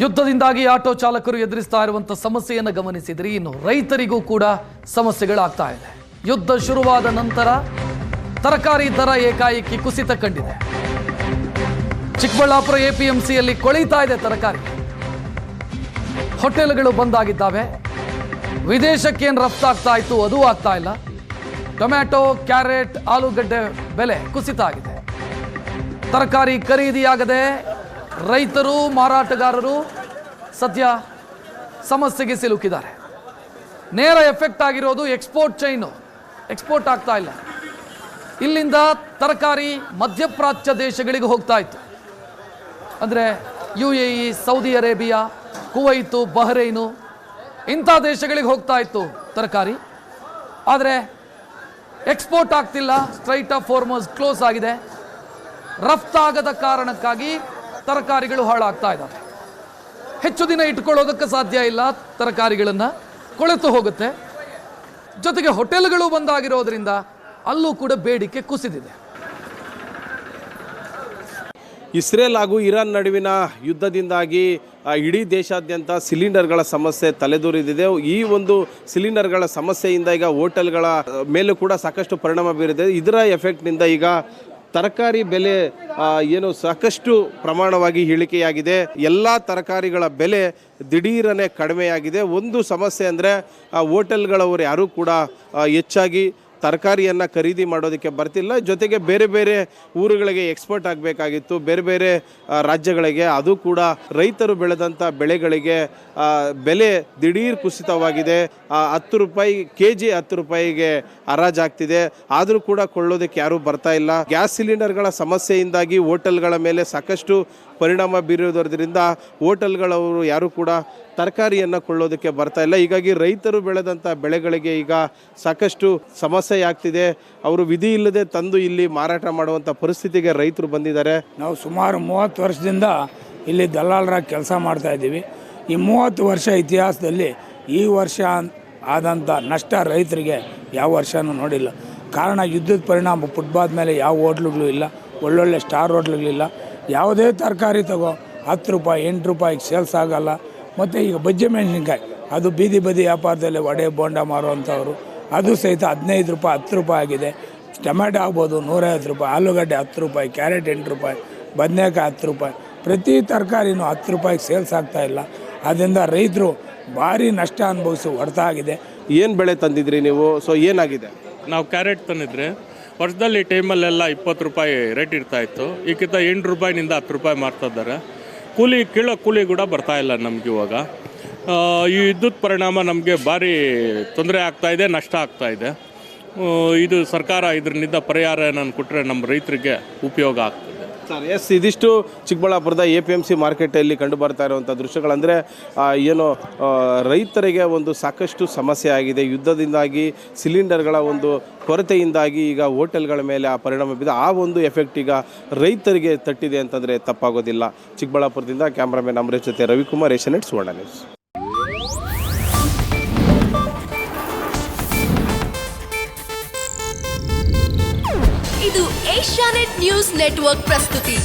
ಯುದ್ಧದಿಂದಾಗಿ auto ಚಾಲಕರು ಎದುರಿಸ್ತಾ ಇರುವಂಥ ಸಮಸ್ಯೆಯನ್ನು ಗಮನಿಸಿದ್ರಿ. ಇನ್ನು ರೈತರಿಗೂ ಕೂಡ ಸಮಸ್ಯೆಗಳಾಗ್ತಾ ಇದೆ. ಯುದ್ಧ ಶುರುವಾದ ನಂತರ ತರಕಾರಿ ದರ ಏಕಾಏಕಿ ಕುಸಿತ ಕಂಡಿದೆ. ಚಿಕ್ಕಬಳ್ಳಾಪುರ ಎಪಿಎಂಸಿಯಲ್ಲಿ ಕೊಳಿತಾ ಇದೆ ತರಕಾರಿ. ಹೋಟೆಲ್ಗಳು ಬಂದಾಗಿದ್ದಾವೆ. ವಿದೇಶಕ್ಕೇನು ರಫ್ತಾಗ್ತಾ ಇತ್ತು ಅದು ಆಗ್ತಾ ಇಲ್ಲ. ಟೊಮ್ಯಾಟೊ, ಕ್ಯಾರೆಟ್, ಆಲೂಗಡ್ಡೆ ಬೆಲೆ ಕುಸಿತ ಆಗಿದೆ. ತರಕಾರಿ ಖರೀದಿಯಾಗದೆ ರೈತರು, ಮಾರಾಟಗಾರರು ಸದ್ಯ ಸಮಸ್ಯೆಗೆ ಸಿಲುಕಿದ್ದಾರೆ. ನೇರ ಎಫೆಕ್ಟ್ ಆಗಿರೋದು ಎಕ್ಸ್ಪೋರ್ಟ್ ಚೈನು. ಎಕ್ಸ್ಪೋರ್ಟ್ ಆಗ್ತಾ ಇಲ್ಲ. ಇಲ್ಲಿಂದ ತರಕಾರಿ ಮಧ್ಯಪ್ರಾಚ್ಯ ದೇಶಗಳಿಗೆ ಹೋಗ್ತಾ ಇತ್ತು. ಅಂದರೆ UAE, ಸೌದಿ ಅರೇಬಿಯಾ, ಕುವೈತು, ಬಹ್ರೈನು ಇಂಥ ದೇಶಗಳಿಗೆ ಹೋಗ್ತಾ ಇತ್ತು ತರಕಾರಿ. ಆದರೆ ಎಕ್ಸ್ಪೋರ್ಟ್ ಆಗ್ತಿಲ್ಲ. ಸ್ಟ್ರೈಟ್ ಆಫ್ ಫಾರ್ಮರ್ಸ್ ಕ್ಲೋಸ್ ಆಗಿದೆ. ರಫ್ತಾಗದ ಕಾರಣಕ್ಕಾಗಿ ತರಕಾರಿಗಳು ಹಾಳಾಗ್ತಾ ಇದ್ದಾವೆ. ಹೆಚ್ಚು ದಿನ ಇಟ್ಕೊಳ್ಳೋದಕ್ಕೆ ಸಾಧ್ಯ ಇಲ್ಲ. ತರಕಾರಿಗಳನ್ನು ಕೊಳೆತು ಹೋಗುತ್ತೆ. ಜೊತೆಗೆ ಹೋಟೆಲ್ಗಳು ಬಂದಾಗಿರೋದ್ರಿಂದ ಅಲ್ಲೂ ಕೂಡ ಬೇಡಿಕೆ ಕುಸಿದಿದೆ. ಇಸ್ರೇಲ್ ಹಾಗೂ ಇರಾನ್ ನಡುವಿನ ಯುದ್ಧದಿಂದಾಗಿ ಇಡೀ ದೇಶಾದ್ಯಂತ ಸಿಲಿಂಡರ್ಗಳ ಸಮಸ್ಯೆ ತಲೆದೂರಿದೆ. ಈ ಒಂದು ಸಿಲಿಂಡರ್ಗಳ ಸಮಸ್ಯೆಯಿಂದ ಈಗ ಹೋಟೆಲ್ಗಳ ಮೇಲೂ ಕೂಡ ಸಾಕಷ್ಟು ಪರಿಣಾಮ ಬೀರಿದೆ. ಇದರ ಎಫೆಕ್ಟ್ನಿಂದ ಈಗ ತರಕಾರಿ ಬೆಲೆ ಏನು ಸಾಕಷ್ಟು ಪ್ರಮಾಣವಾಗಿ ಇಳಿಕೆಯಾಗಿದೆ. ಎಲ್ಲ ತರಕಾರಿಗಳ ಬೆಲೆ ದಿಢೀರನೆ ಕಡಿಮೆಯಾಗಿದೆ. ಒಂದು ಸಮಸ್ಯೆ ಅಂದರೆ ಹೋಟೆಲ್ಗಳವರು ಯಾರೂ ಕೂಡ ಹೆಚ್ಚಾಗಿ ತರಕಾರಿಯನ್ನು ಖರೀದಿ ಮಾಡೋದಕ್ಕೆ ಬರ್ತಿಲ್ಲ. ಜೊತೆಗೆ ಬೇರೆ ಬೇರೆ ಊರುಗಳಿಗೆ ಎಕ್ಸ್ಪೋರ್ಟ್ ಆಗಬೇಕಾಗಿತ್ತು, ಬೇರೆ ಬೇರೆ ರಾಜ್ಯಗಳಿಗೆ. ಅದು ಕೂಡ ರೈತರು ಬೆಳೆದಂಥ ಬೆಳೆಗಳಿಗೆ ಬೆಲೆ ದಿಢೀರ್ ಕುಸಿತವಾಗಿದೆ. 10 ರೂಪಾಯಿ kg 10 ರೂಪಾಯಿಗೆ ಹರಾಜಾಗ್ತಿದೆ. ಆದರೂ ಕೂಡ ಕೊಳ್ಳೋದಕ್ಕೆ ಯಾರೂ ಬರ್ತಾ ಇಲ್ಲ. ಗ್ಯಾಸ್ ಸಿಲಿಂಡರ್ಗಳ ಸಮಸ್ಯೆಯಿಂದಾಗಿ ಹೋಟೆಲ್ಗಳ ಮೇಲೆ ಸಾಕಷ್ಟು ಪರಿಣಾಮ ಬೀರೋದ್ರಿಂದ ಹೋಟೆಲ್ಗಳವರು ಯಾರೂ ಕೂಡ ತರಕಾರಿಯನ್ನು ಕೊಳ್ಳೋದಕ್ಕೆ ಬರ್ತಾ ಇಲ್ಲ. ಹೀಗಾಗಿ ರೈತರು ಬೆಳೆದಂಥ ಬೆಳೆಗಳಿಗೆ ಈಗ ಸಾಕಷ್ಟು ಸಮಸ್ಯೆ ಆಗ್ತಿದೆ. ಅವರು ವಿಧಿ ಇಲ್ಲದೆ ತಂದು ಇಲ್ಲಿ ಮಾರಾಟ ಮಾಡುವಂಥ ಪರಿಸ್ಥಿತಿಗೆ ರೈತರು ಬಂದಿದ್ದಾರೆ. ನಾವು ಸುಮಾರು 30 ವರ್ಷದಿಂದ ಇಲ್ಲಿ ದಲ್ಲಾಳರಾಗಿ ಕೆಲಸ ಮಾಡ್ತಾ ಇದ್ದೀವಿ. ಈ 30 ವರ್ಷ ಇತಿಹಾಸದಲ್ಲಿ ಈ ವರ್ಷ ಆದಂಥ ನಷ್ಟ ರೈತರಿಗೆ ಯಾವ ವರ್ಷನೂ ನೋಡಿಲ್ಲ. ಕಾರಣ ಯುದ್ಧದ ಪರಿಣಾಮ. ಫುಟ್ಪಾತ್ ಮೇಲೆ ಯಾವ ಹೋಟ್ಲುಗಳು ಇಲ್ಲ, ಒಳ್ಳೊಳ್ಳೆ ಸ್ಟಾರ್ ಹೋಟ್ಲುಗಳಿಲ್ಲ. ಯಾವುದೇ ತರಕಾರಿ ತಗೋ 10 ರೂಪಾಯಿ 8 ರೂಪಾಯಿಗೆ ಸೇಲ್ಸ್ ಆಗಲ್ಲ. ಮತ್ತು ಈಗ ಬಜ್ಜಿ ಮೆಣಸಿನ್ಕಾಯಿ ಅದು ಬೀದಿ ಬದಿ ವ್ಯಾಪಾರದಲ್ಲಿ ವಡೆ ಬೋಂಡ ಮಾರುವಂಥವ್ರು ಅದು ಸಹಿತ 15 ರೂಪಾಯಿ 10 ರೂಪಾಯಿ ಆಗಿದೆ. ಟೊಮ್ಯಾಟೊ ಆಗ್ಬೋದು 150 ರೂಪಾಯಿ, ಆಲೂಗಡ್ಡೆ 10 ರೂಪಾಯಿ, ಕ್ಯಾರೆಟ್ 8 ರೂಪಾಯಿ, ಬದನೆಕಾಯಿ 10 ರೂಪಾಯಿ. ಪ್ರತಿ ತರಕಾರಿನೂ 10 ರೂಪಾಯಿಗೆ ಸೇಲ್ಸ್ ಆಗ್ತಾಯಿಲ್ಲ. ಅದರಿಂದ ರೈತರು ಭಾರಿ ನಷ್ಟ ಅನುಭವಿಸಿ ಹೊಡೆತ ಆಗಿದೆ. ಏನು ಬೆಳೆ ತಂದಿದ್ರಿ ನೀವು? ಸೊ ಏನಾಗಿದೆ? ನಾವು ಕ್ಯಾರೆಟ್ ತಂದಿದ್ರೆ ವರ್ಷದಲ್ಲಿ ಟೈಮಲ್ಲೆಲ್ಲ 20 ರೂಪಾಯಿ ರೇಟ್ ಇರ್ತಾಯಿತ್ತು. ಈಗಿಂತ 8 ರೂಪಾಯಿನಿಂದ 10 ರೂಪಾಯಿ ಮಾರ್ತಾ ಇದ್ದಾರೆ. ಕೀಳೋ ಕೂಲಿ ಕೂಡ ಬರ್ತಾ ಇಲ್ಲ ನಮ್ಗೆ ಇವಾಗ. ಈ ವಿದ್ಯುತ್ ಪರಿಣಾಮ ನಮಗೆ ಭಾರಿ ತೊಂದರೆ ಆಗ್ತಾಯಿದೆ, ನಷ್ಟ ಆಗ್ತಾಯಿದೆ. ಇದು ಸರ್ಕಾರ ಇದರಿಂದ ಪರಿಹಾರ ನಾನು ಕೊಟ್ಟರೆ ನಮ್ಮ ರೈತರಿಗೆ ಉಪಯೋಗ ಆಗ್ತದೆ. ಸರ್ ಎಸ್, ಇದಿಷ್ಟು ಚಿಕ್ಕಬಳ್ಳಾಪುರದ APMC ಮಾರ್ಕೆಟಲ್ಲಿ ಕಂಡು ಬರ್ತಾ ಇರುವಂಥ ದೃಶ್ಯಗಳಂದರೆ ಏನು ರೈತರಿಗೆ ಒಂದು ಸಾಕಷ್ಟು ಸಮಸ್ಯೆ ಆಗಿದೆ. ಯುದ್ಧದಿಂದಾಗಿ ಸಿಲಿಂಡರ್ಗಳ ಒಂದು ಕೊರತೆಯಿಂದಾಗಿ ಈಗ ಹೋಟೆಲ್ಗಳ ಮೇಲೆ ಆ ಪರಿಣಾಮ ಬಿದ್ದ ಆ ಒಂದು ಎಫೆಕ್ಟ್ ಈಗ ರೈತರಿಗೆ ತಟ್ಟಿದೆ ಅಂತಂದರೆ ತಪ್ಪಾಗೋದಿಲ್ಲ. ಚಿಕ್ಕಬಳ್ಳಾಪುರದಿಂದ ಕ್ಯಾಮ್ರಾಮನ್ ಅಮರೇಶ್ ಜೊತೆ ರವಿಕುಮಾರ್, ಏಷ್ಯಾನೆಟ್ ಸುವರ್ಣ ನ್ಯೂಸ್. ಇದು ಏಷ್ಯಾನೆಟ್ ನ್ಯೂಸ್ ನೆಟ್ವರ್ಕ್ ಪ್ರಸ್ತುತಿ.